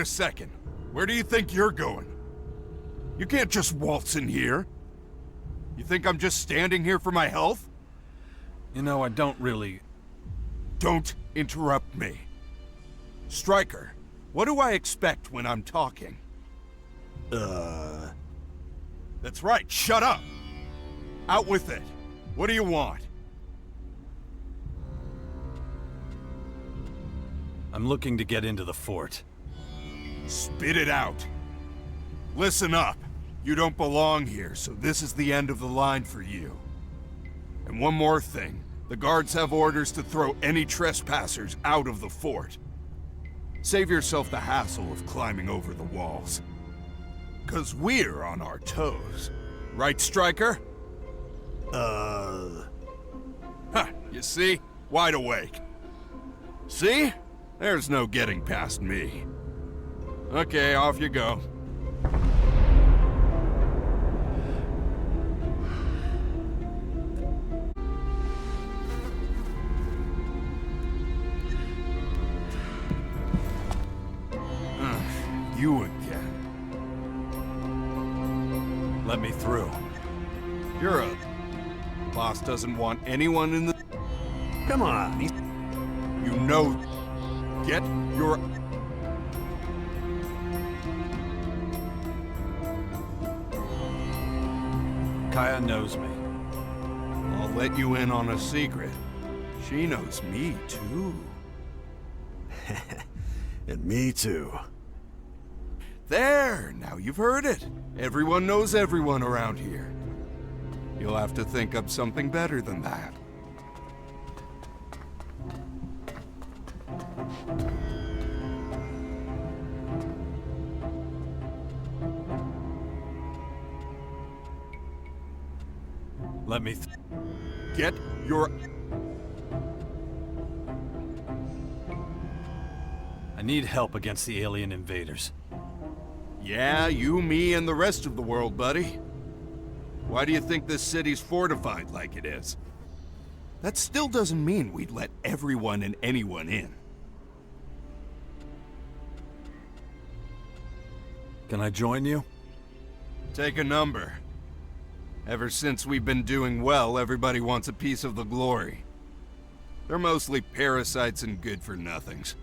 a second. Where do you think you're going? You can't just waltz in here. You think I'm just standing here for my health? You know, I don't really... Don't interrupt me. Stryker, what do I expect when I'm talking? That's right, shut up! Out with it. What do you want? I'm looking to get into the fort. Spit it out. Listen up. You don't belong here, so this is the end of the line for you. And one more thing. The guards have orders to throw any trespassers out of the fort. Save yourself the hassle of climbing over the walls. 'Cause we're on our toes. Right, Stryker? Huh, you see? Wide awake. See? There's no getting past me. Okay, off you go. You again. Let me through. You're a... Boss doesn't want anyone in the... Come on. You know... Get your... Kaya knows me. I'll let you in on a secret. She knows me, too. And me too. There! Now you've heard it. Everyone knows everyone around here. You'll have to think up something better than that. Let me Get your... I need help against the alien invaders. Yeah, you, me, and the rest of the world, buddy. Why do you think this city's fortified like it is? That still doesn't mean we'd let everyone and anyone in. Can I join you? Take a number. Ever since we've been doing well, everybody wants a piece of the glory. They're mostly parasites and good-for-nothings.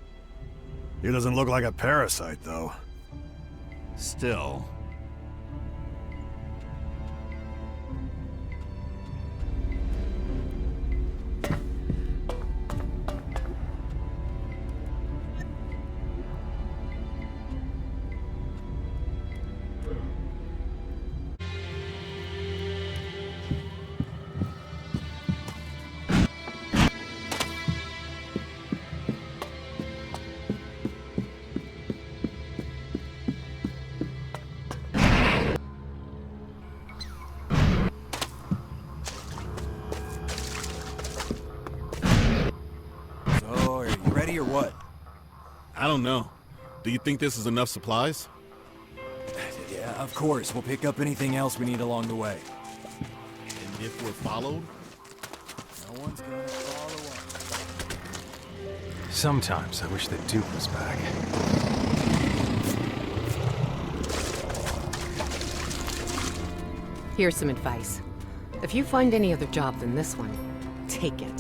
He doesn't look like a parasite, though. Still... Or what? I don't know. Do you think this is enough supplies? Yeah, of course. We'll pick up anything else we need along the way. And if we're followed? No one's gonna follow us. Sometimes I wish the Duke was back. Here's some advice. If you find any other job than this one, take it.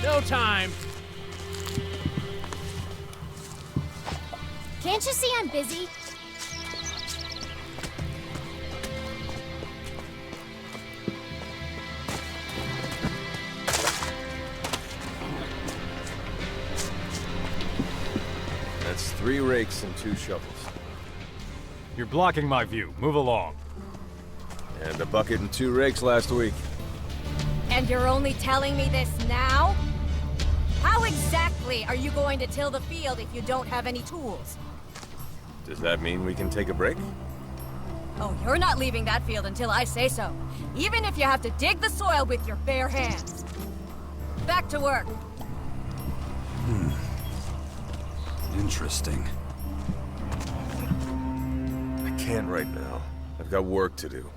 No time. Can't you see I'm busy? That's 3 rakes and 2 shovels. You're blocking my view. Move along. And a bucket and 2 rakes last week. And you're only telling me this now? How exactly are you going to till the field if you don't have any tools? Does that mean we can take a break? Oh, you're not leaving that field until I say so. Even if you have to dig the soil with your bare hands. back to work. Interesting. I can't right now. I've got work to do.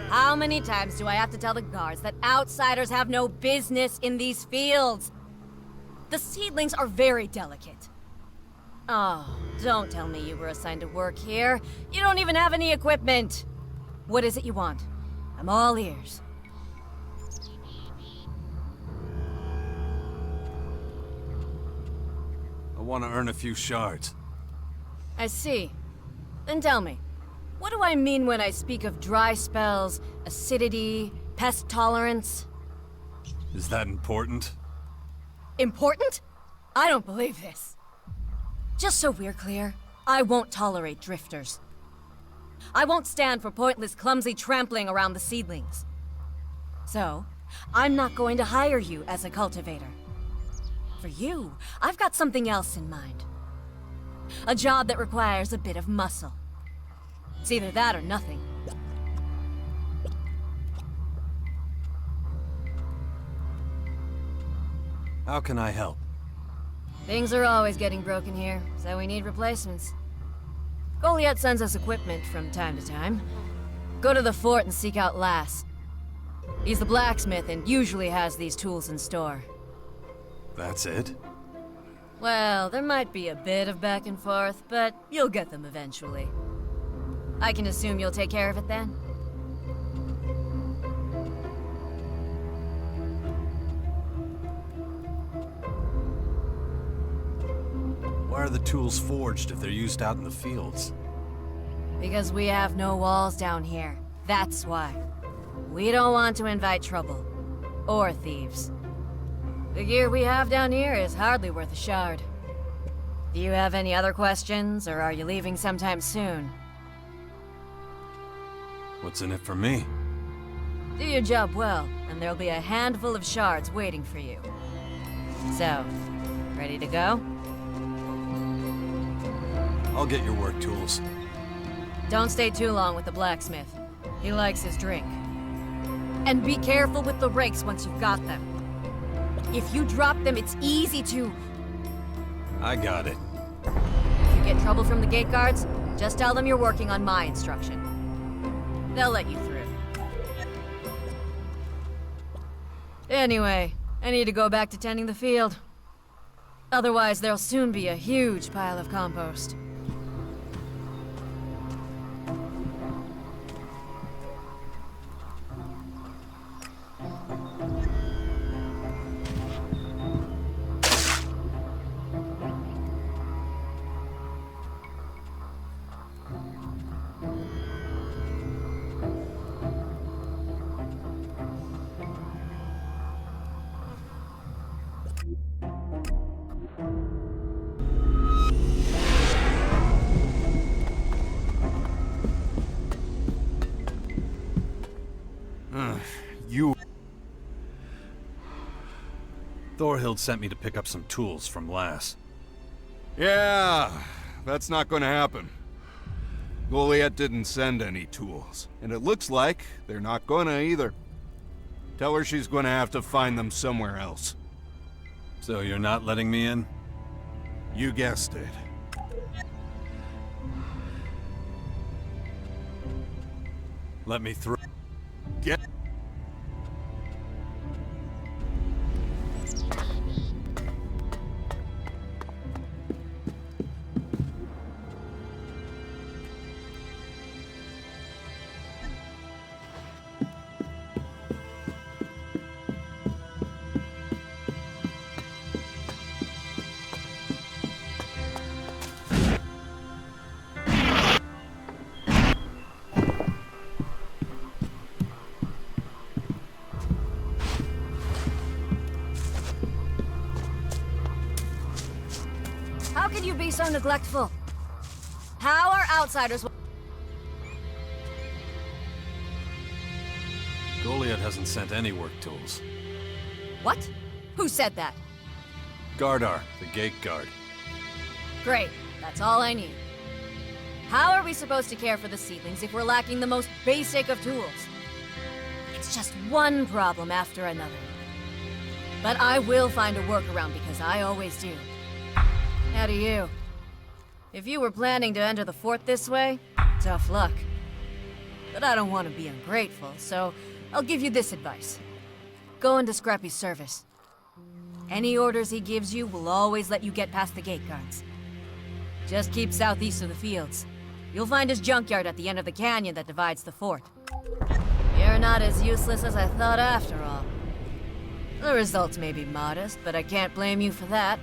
How many times do I have to tell the guards that outsiders have no business in these fields? The seedlings are very delicate. Oh, don't tell me you were assigned to work here. You don't even have any equipment. What is it you want? I'm all ears. I want to earn a few shards. I see. Then tell me, what do I mean when I speak of dry spells, acidity, pest tolerance? Is that important? Important? I don't believe this. Just so we're clear, I won't tolerate drifters. I won't stand for pointless, clumsy trampling around the seedlings. So, I'm not going to hire you as a cultivator. For you, I've got something else in mind. A job that requires a bit of muscle. It's either that or nothing. How can I help? Things are always getting broken here, so we need replacements. Goliath sends us equipment from time to time. Go to the fort and seek out Lass. He's the blacksmith and usually has these tools in store. That's it? Well, there might be a bit of back and forth, but you'll get them eventually. I can assume you'll take care of it then? Why are the tools forged if they're used out in the fields? Because we have no walls down here. That's why. We don't want to invite trouble. Or thieves. The gear we have down here is hardly worth a shard. Do you have any other questions, or are you leaving sometime soon? What's in it for me? Do your job well, and there'll be a handful of shards waiting for you. So, ready to go? I'll get your work tools. Don't stay too long with the blacksmith. He likes his drink. And be careful with the rakes once you've got them. If you drop them, it's easy to... I got it. If you get trouble from the gate guards, just tell them you're working on my instruction. They'll let you through. Anyway, I need to go back to tending the field. Otherwise, there'll soon be a huge pile of compost. Thorhild sent me to pick up some tools from Lass. Yeah, that's not gonna happen. Goliath didn't send any tools, and it looks like they're not gonna either. Tell her she's gonna have to find them somewhere else. So you're not letting me in? You guessed it. Let me through. Get... How can you be so neglectful? How are outsiders... Goliath hasn't sent any work tools. What? Who said that? Gardar, the gate guard. Great. That's all I need. How are we supposed to care for the seedlings if we're lacking the most basic of tools? It's just one problem after another. But I will find a workaround because I always do. How do you? If you were planning to enter the fort this way, tough luck. But I don't want to be ungrateful, so I'll give you this advice. Go into Scrappy's service. Any orders he gives you will always let you get past the gate guards. Just keep southeast of the fields. You'll find his junkyard at the end of the canyon that divides the fort. You're not as useless as I thought after all. The results may be modest, but I can't blame you for that.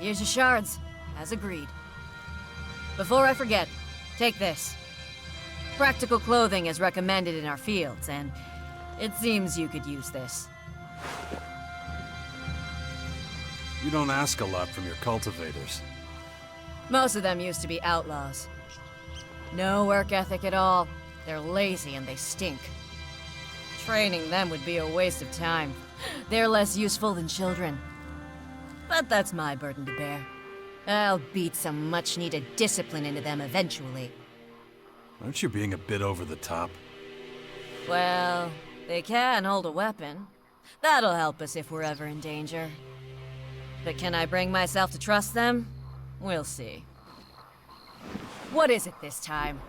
Here's your shards, as agreed. Before I forget, take this. Practical clothing is recommended in our fields, and it seems you could use this. You don't ask a lot from your cultivators. Most of them used to be outlaws. No work ethic at all. They're lazy and they stink. Training them would be a waste of time. They're less useful than children. But that's my burden to bear. I'll beat some much-needed discipline into them eventually. Aren't you being a bit over the top? Well, they can hold a weapon. That'll help us if we're ever in danger. But can I bring myself to trust them? We'll see. What is it this time?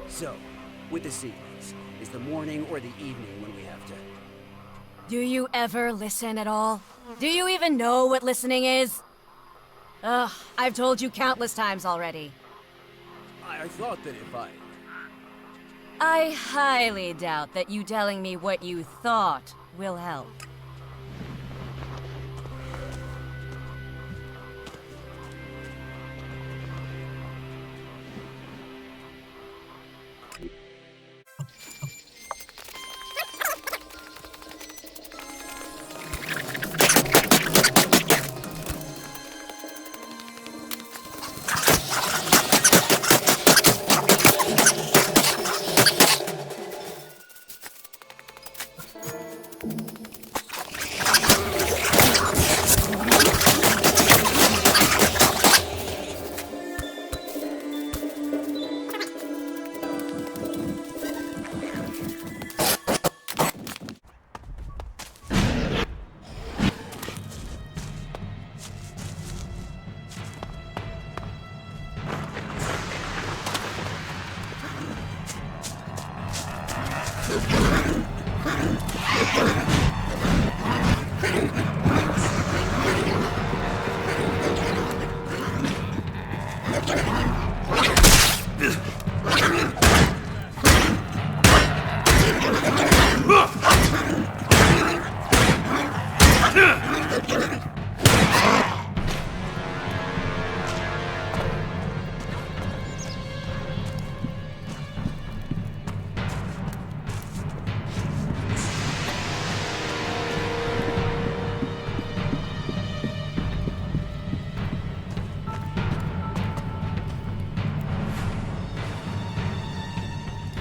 So, with the sequence, is the morning or the evening when we have to... Do you ever listen at all? Do you even know what listening is? Ugh, I've told you countless times already. I thought that if I highly doubt that you telling me what you thought will help.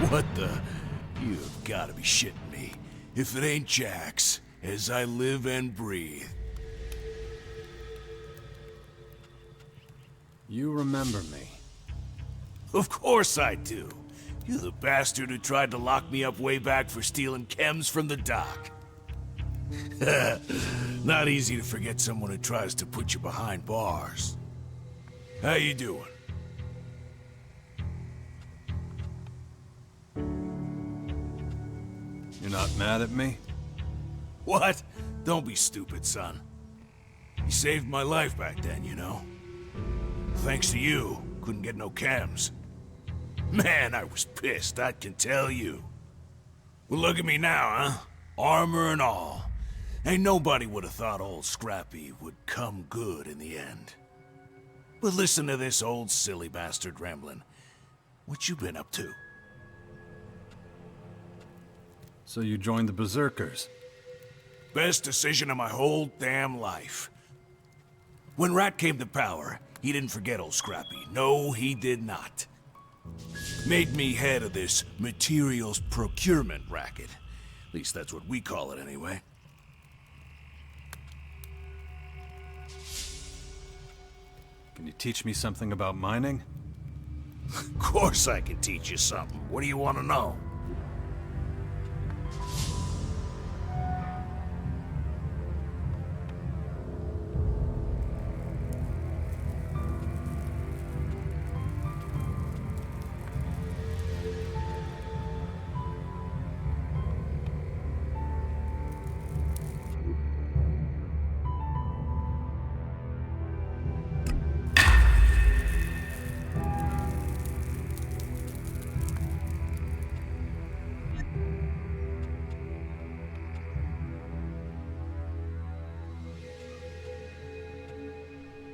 What the? You've gotta be shitting me. If it ain't Jax, as I live and breathe. You remember me. Of course I do. You're the bastard who tried to lock me up way back for stealing chems from the dock. Not easy to forget someone who tries to put you behind bars. How you doing? You're not mad at me? What? Don't be stupid, son. You saved my life back then, you know? Thanks to you, couldn't get no chems. Man, I was pissed, I can tell you. Well, look at me now, huh? Armor and all. Ain't nobody would have thought old Scrappy would come good in the end. But listen to this old silly bastard rambling. What you been up to? So you joined the Berserkers? Best decision of my whole damn life. When Rat came to power, he didn't forget old Scrappy. No, he did not. Made me head of this materials procurement racket. At least that's what we call it anyway. Can you teach me something about mining? Of course I can teach you something. What do you want to know?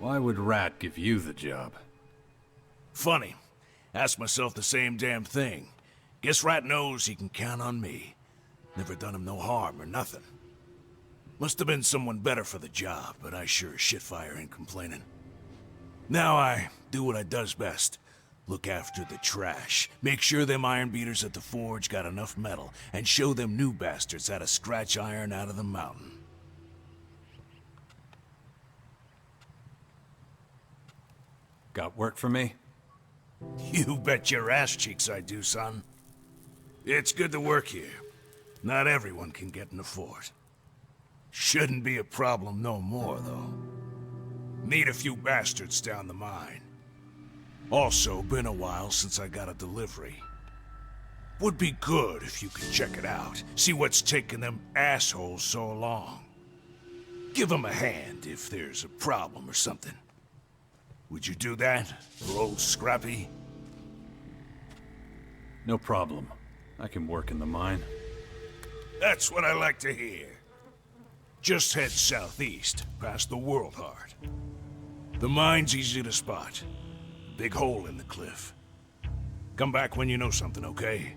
Why would Rat give you the job? Funny. Ask myself the same damn thing. Guess Rat knows he can count on me. Never done him no harm or nothing. Must have been someone better for the job, but I sure as shitfire ain't complaining. Now I do what I does best. Look after the trash. Make sure them iron beaters at the forge got enough metal, and show them new bastards how to scratch iron out of the mountain. Got work for me? You bet your ass cheeks I do, son. It's good to work here. Not everyone can get in the fort. Shouldn't be a problem no more, though. Need a few bastards down the mine. Also, been a while since I got a delivery. Would be good if you could check it out. See what's taking them assholes so long. Give them a hand if there's a problem or something. Would you do that, for old Scrappy? No problem. I can work in the mine. That's what I like to hear. Just head southeast, past the World Heart. The mine's easy to spot. Big hole in the cliff. Come back when you know something, okay?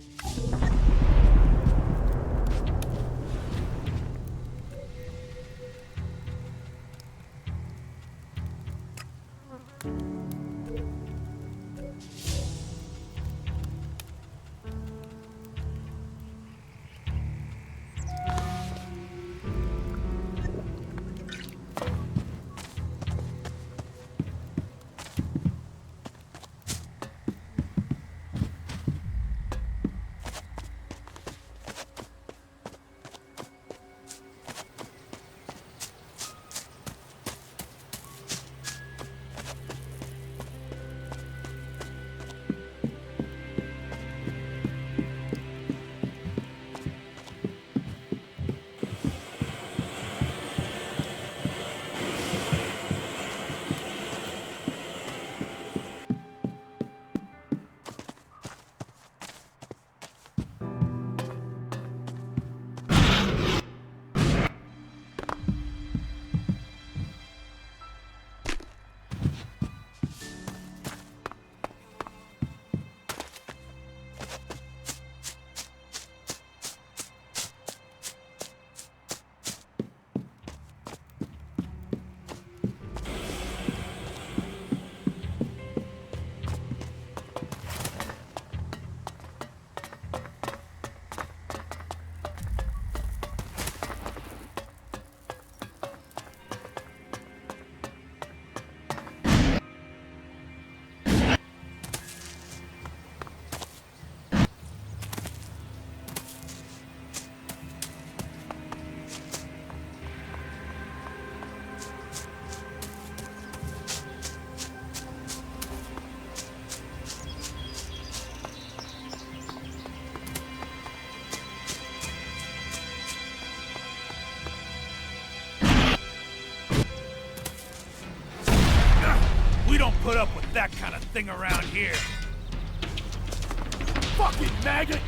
Put up with that kind of thing around here. Fucking maggot!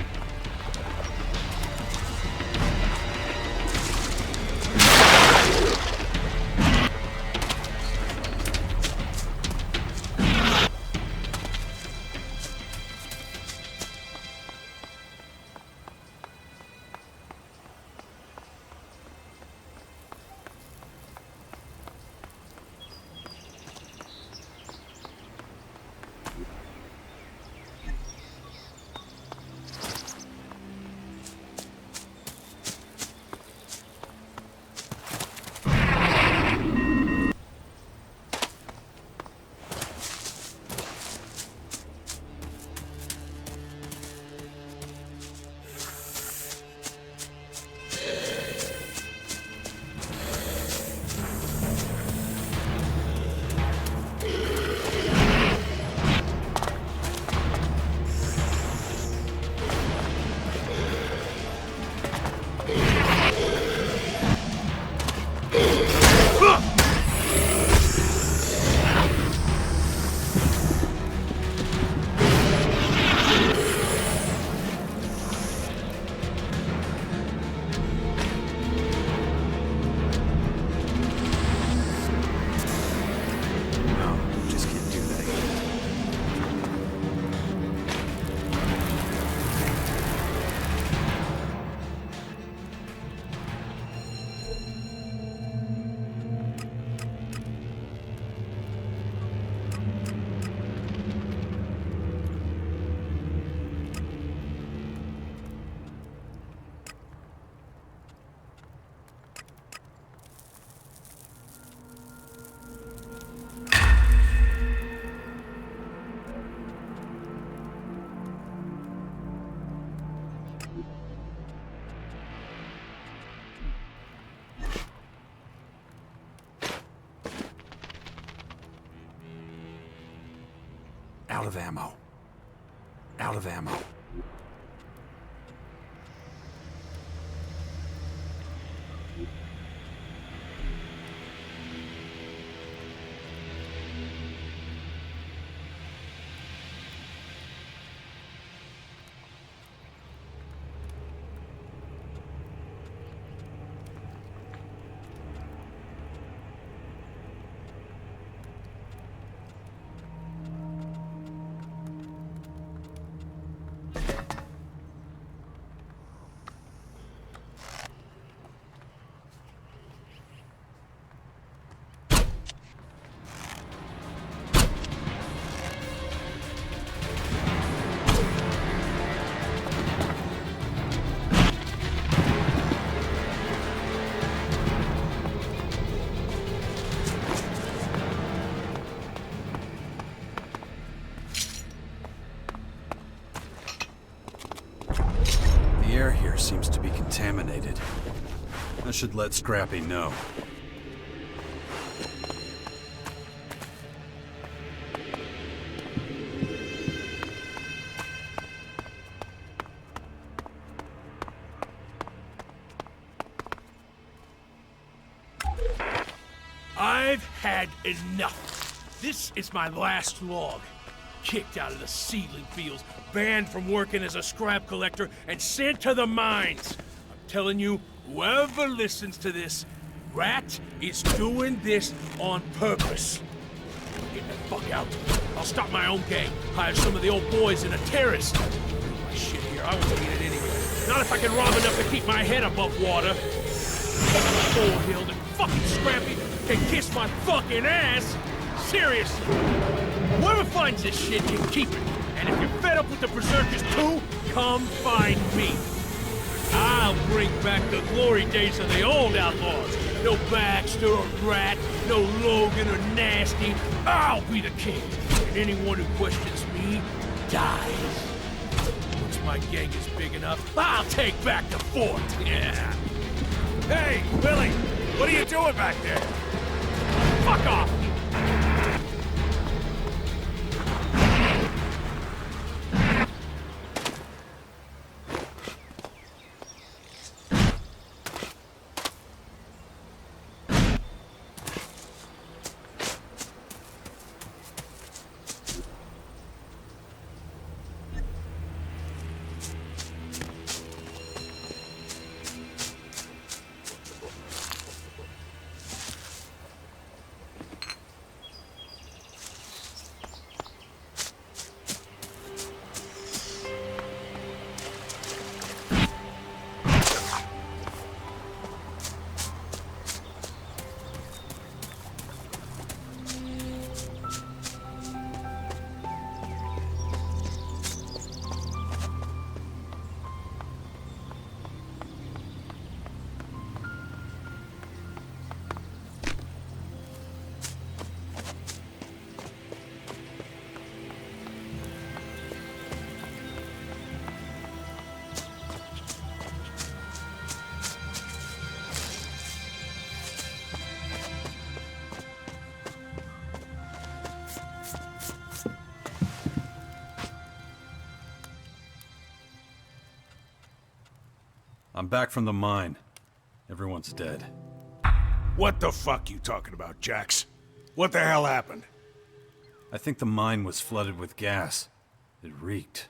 Out of ammo. Out of ammo. The air here seems to be contaminated. I should let Scrappy know. I've had enough. This is my last log. Kicked out of the seedling fields, banned from working as a scrap collector, and sent to the mines. I'm telling you, whoever listens to this, Rat is doing this on purpose. Get the fuck out. I'll start my own gang, hire some of the old boys in a terrace. My shit here, I won't need it anyway. Not if I can rob enough to keep my head above water. Thorhild and fucking Scrappy can kiss my fucking ass. Seriously. Whoever finds this shit can keep it. And if you're fed up with the Berserkers too, come find me. I'll bring back the glory days of the old outlaws. No Baxter or Rat, no Logan or Nasty. I'll be the king. And anyone who questions me dies. Once my gang is big enough, I'll take back the fort. Yeah. Hey, Billy! What are you doing back there? Fuck off! I'm back from the mine. Everyone's dead. What the fuck you talking about, Jax? What the hell happened? I think the mine was flooded with gas. It reeked.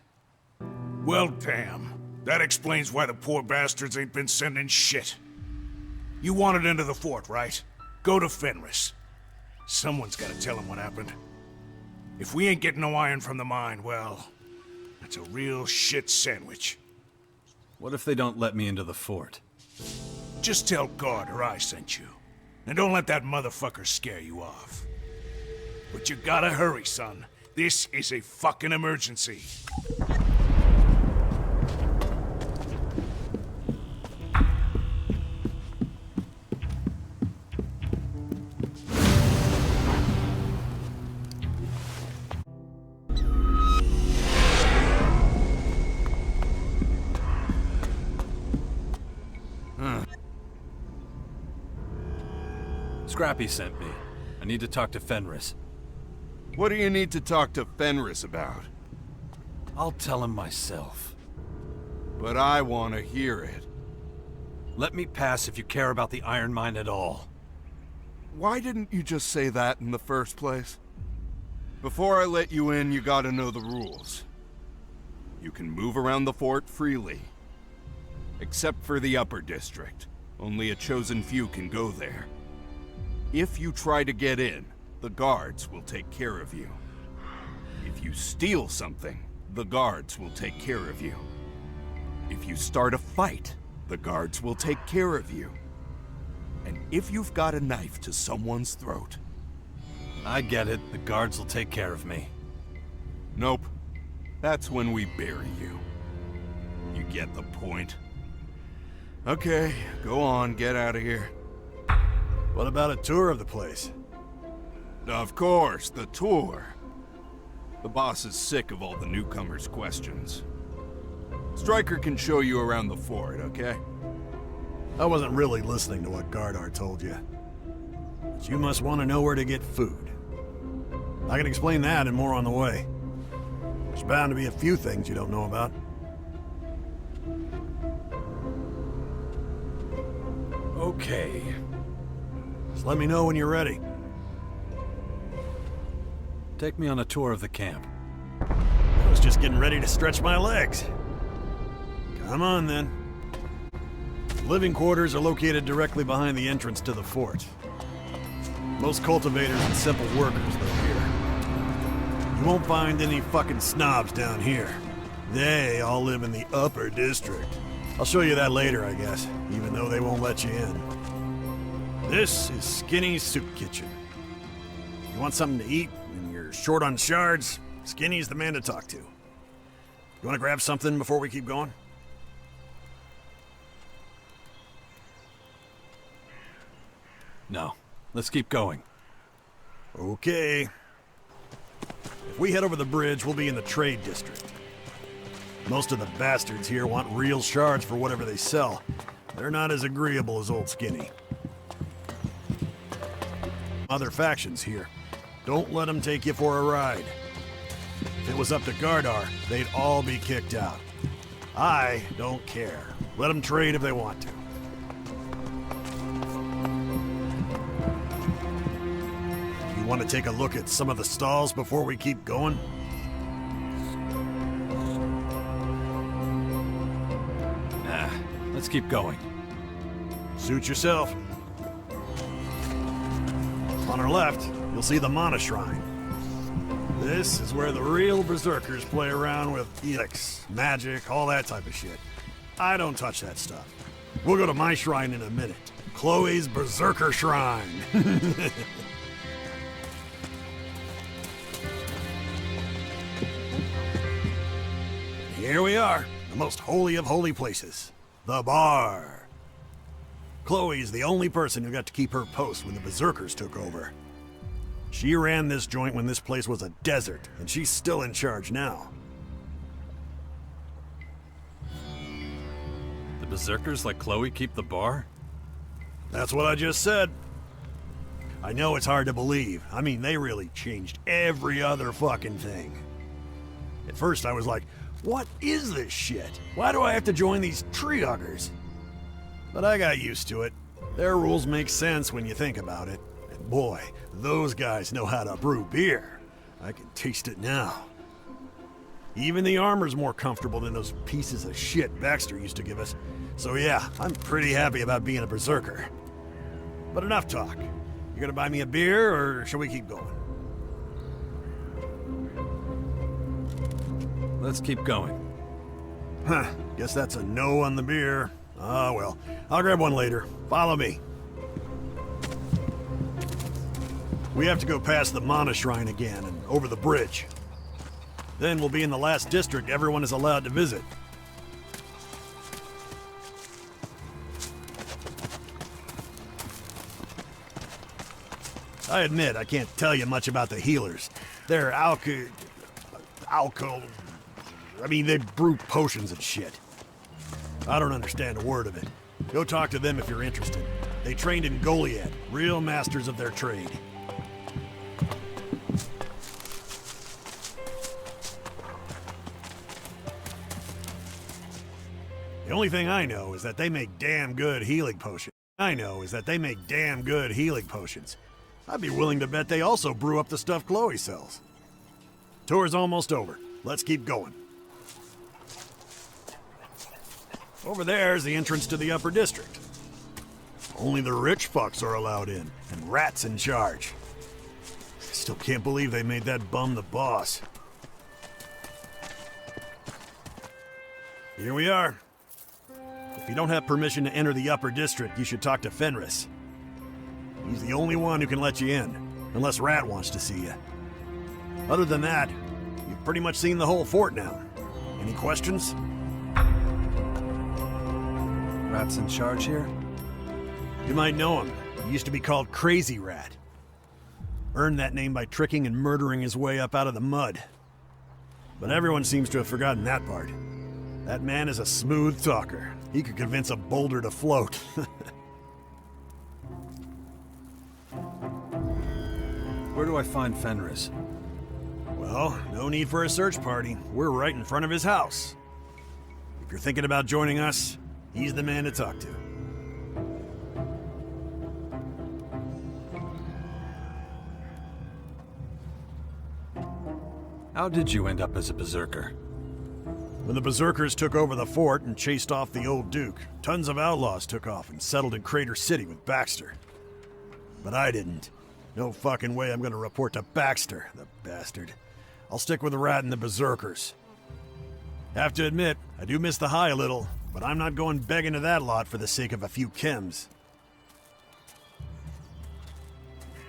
Well, damn. That explains why the poor bastards ain't been sending shit. You wanted into the fort, right? Go to Fenris. Someone's gotta tell him what happened. If we ain't getting no iron from the mine, well, that's a real shit sandwich. What if they don't let me into the fort? Just tell Carter I sent you. And don't let that motherfucker scare you off. But you gotta hurry, son. This is a fucking emergency. Scrappy sent me. I need to talk to Fenris. What do you need to talk to Fenris about? I'll tell him myself. But I want to hear it. Let me pass if you care about the Iron Mine at all. Why didn't you just say that in the first place? Before I let you in, you gotta know the rules. You can move around the fort freely. Except for the upper district. Only a chosen few can go there. If you try to get in, the guards will take care of you. If you steal something, the guards will take care of you. If you start a fight, the guards will take care of you. And if you've got a knife to someone's throat... I get it. The guards will take care of me. Nope. That's when we bury you. You get the point? Okay, go on, get out of here. What about a tour of the place? Of course, the tour. The boss is sick of all the newcomers' questions. Stryker can show you around the fort, okay? I wasn't really listening to what Gardar told you. But you must want to know where to get food. I can explain that and more on the way. There's bound to be a few things you don't know about. Okay. Just let me know when you're ready. Take me on a tour of the camp. I was just getting ready to stretch my legs. Come on, then. Living quarters are located directly behind the entrance to the fort. Most cultivators and simple workers live here. You won't find any fucking snobs down here. They all live in the upper district. I'll show you that later, I guess, even though they won't let you in. This is Skinny's Soup Kitchen. You want something to eat and you're short on shards, Skinny's the man to talk to. You want to grab something before we keep going? No. Let's keep going. Okay. If we head over the bridge, we'll be in the trade district. Most of the bastards here want real shards for whatever they sell. They're not as agreeable as old Skinny. Other factions here. Don't let them take you for a ride. If it was up to Gardar, they'd all be kicked out. I don't care. Let them trade if they want to. You want to take a look at some of the stalls before we keep going? Nah, let's keep going. Suit yourself. On our left, you'll see the Mana Shrine. This is where the real berserkers play around with Elex, magic, all that type of shit. I don't touch that stuff. We'll go to my shrine in a minute. Chloe's Berserker Shrine. Here we are, the most holy of holy places, the bar. Chloe's the only person who got to keep her post when the Berserkers took over. She ran this joint when this place was a desert, and she's still in charge now. The Berserkers like Chloe keep the bar? That's what I just said. I know it's hard to believe. I mean, they really changed every other fucking thing. At first I was like, what is this shit? Why do I have to join these tree huggers? But I got used to it. Their rules make sense when you think about it. And boy, those guys know how to brew beer. I can taste it now. Even the armor's more comfortable than those pieces of shit Baxter used to give us. So yeah, I'm pretty happy about being a berserker. But enough talk. You gonna buy me a beer, or shall we keep going? Let's keep going. Huh, guess that's a no on the beer. Ah, well, I'll grab one later. Follow me. We have to go past the Mana Shrine again and over the bridge. Then we'll be in the last district everyone is allowed to visit. I admit I can't tell you much about the healers. They're I mean, they brew potions and shit. I don't understand a word of it. Go talk to them if you're interested. They trained in Goliad, real masters of their trade. The only thing I know is that they make damn good healing potions. I'd be willing to bet they also brew up the stuff Chloe sells. Tour's almost over. Let's keep going. Over there's the entrance to the upper district. Only the rich fucks are allowed in, and Rat's in charge. I still can't believe they made that bum the boss. Here we are. If you don't have permission to enter the upper district, you should talk to Fenris. He's the only one who can let you in, unless Rat wants to see you. Other than that, you've pretty much seen the whole fort now. Any questions? Rat's in charge here? You might know him. He used to be called Crazy Rat. Earned that name by tricking and murdering his way up out of the mud. But everyone seems to have forgotten that part. That man is a smooth talker. He could convince a boulder to float. Where do I find Fenris? Well, no need for a search party. We're right in front of his house. If you're thinking about joining us, he's the man to talk to. How did you end up as a berserker? When the berserkers took over the fort and chased off the old duke, tons of outlaws took off and settled in Crater City with Baxter. But I didn't. No fucking way I'm gonna report to Baxter, the bastard. I'll stick with the Rat and the berserkers. Have to admit, I do miss the high a little, but I'm not going begging to that lot for the sake of a few chems.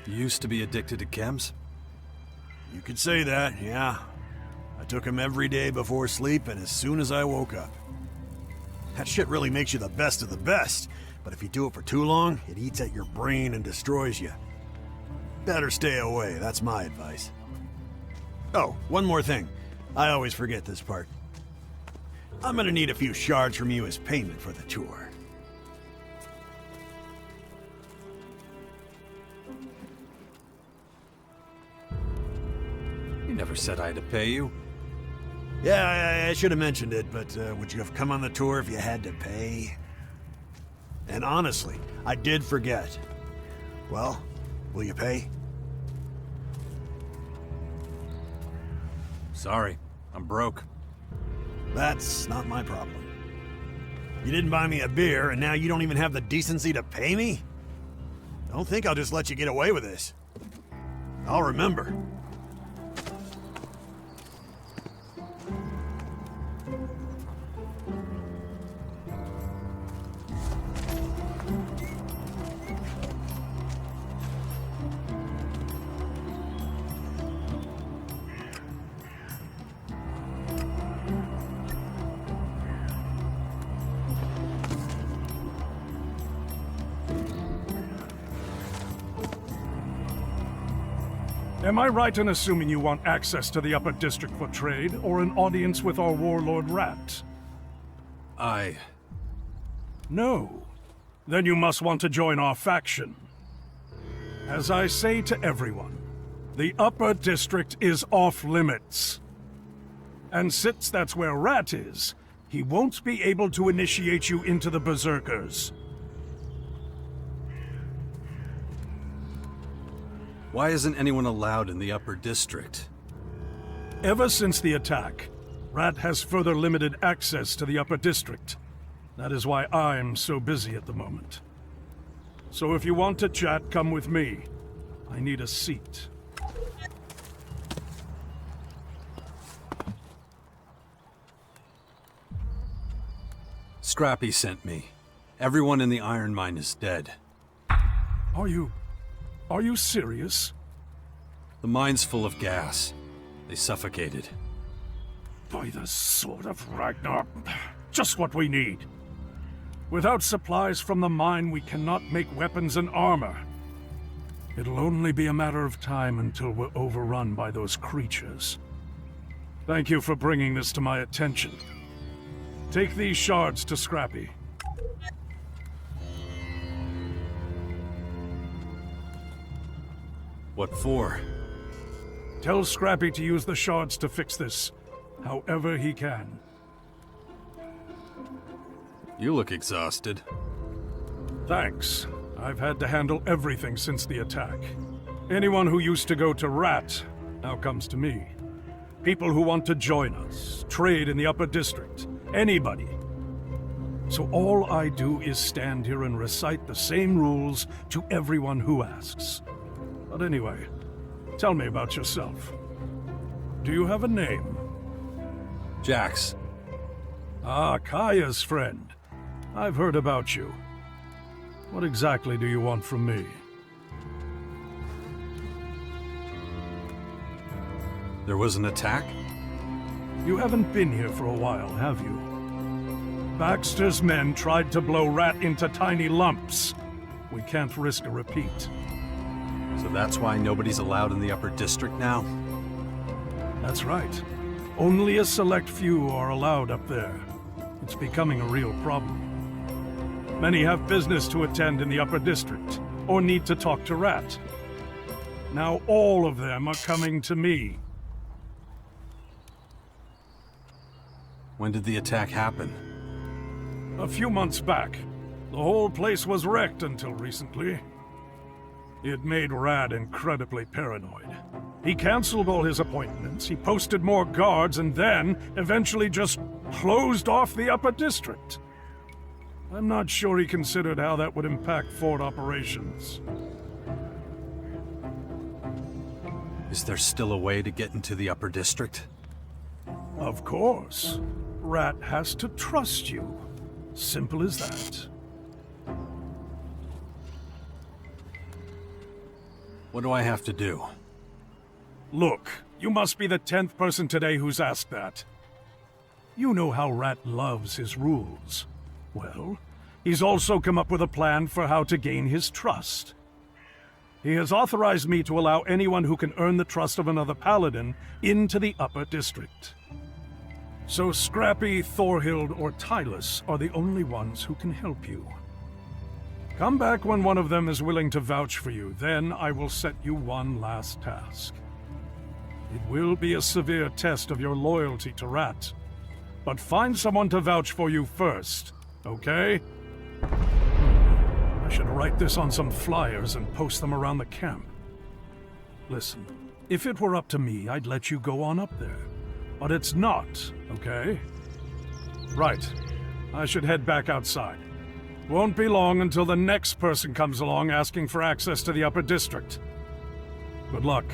You used to be addicted to chems? You could say that, yeah. I took them every day before sleep and as soon as I woke up. That shit really makes you the best of the best, but if you do it for too long, it eats at your brain and destroys you. Better stay away, that's my advice. Oh, one more thing. I always forget this part. I'm gonna need a few shards from you as payment for the tour. You never said I had to pay you. Yeah, I should have mentioned it, but would you have come on the tour if you had to pay? And honestly, I did forget. Well, will you pay? Sorry, I'm broke. That's not my problem. You didn't buy me a beer, and now you don't even have the decency to pay me? Don't think I'll just let you get away with this. I'll remember. Am I right in assuming you want access to the upper district for trade, or an audience with our warlord Rat? No. Then you must want to join our faction. As I say to everyone, the upper district is off limits. And since that's where Rat is, he won't be able to initiate you into the Berserkers. Why isn't anyone allowed in the upper district? Ever since the attack, Rat has further limited access to the upper district. That is why I'm so busy at the moment. So if you want to chat, come with me. I need a seat. Scrappy sent me. Everyone in the iron mine is dead. Are you serious? The mine's full of gas. They suffocated. By the sword of Ragnar, just what we need. Without supplies from the mine, we cannot make weapons and armor. It'll only be a matter of time until we're overrun by those creatures. Thank you for bringing this to my attention. Take these shards to Scrappy. What for? Tell Scrappy to use the shards to fix this, however he can. You look exhausted. Thanks. I've had to handle everything since the attack. Anyone who used to go to Rat now comes to me. People who want to join us, trade in the Upper District, anybody. So all I do is stand here and recite the same rules to everyone who asks. But anyway, tell me about yourself. Do you have a name? Jax. Ah, Kaya's friend. I've heard about you. What exactly do you want from me? There was an attack? You haven't been here for a while, have you? Baxter's men tried to blow Rat into tiny lumps. We can't risk a repeat. So that's why nobody's allowed in the Upper District now? That's right. Only a select few are allowed up there. It's becoming a real problem. Many have business to attend in the Upper District, or need to talk to Rat. Now all of them are coming to me. When did the attack happen? A few months back. The whole place was wrecked until recently. It made Rad incredibly paranoid. He canceled all his appointments, he posted more guards, and then eventually just closed off the Upper District. I'm not sure he considered how that would impact Fort operations. Is there still a way to get into the Upper District? Of course. Rat has to trust you. Simple as that. What do I have to do? Look, you must be the 10th person today who's asked that. You know how Rat loves his rules. Well, he's also come up with a plan for how to gain his trust. He has authorized me to allow anyone who can earn the trust of another paladin into the Upper District. So Scrappy, Thorhild, or Tylus are the only ones who can help you. Come back when one of them is willing to vouch for you, then I will set you one last task. It will be a severe test of your loyalty to Rat, but find someone to vouch for you first, okay? I should write this on some flyers and post them around the camp. Listen, if it were up to me, I'd let you go on up there. But it's not, okay? Right. I should head back outside. Won't be long until the next person comes along asking for access to the Upper District. Good luck.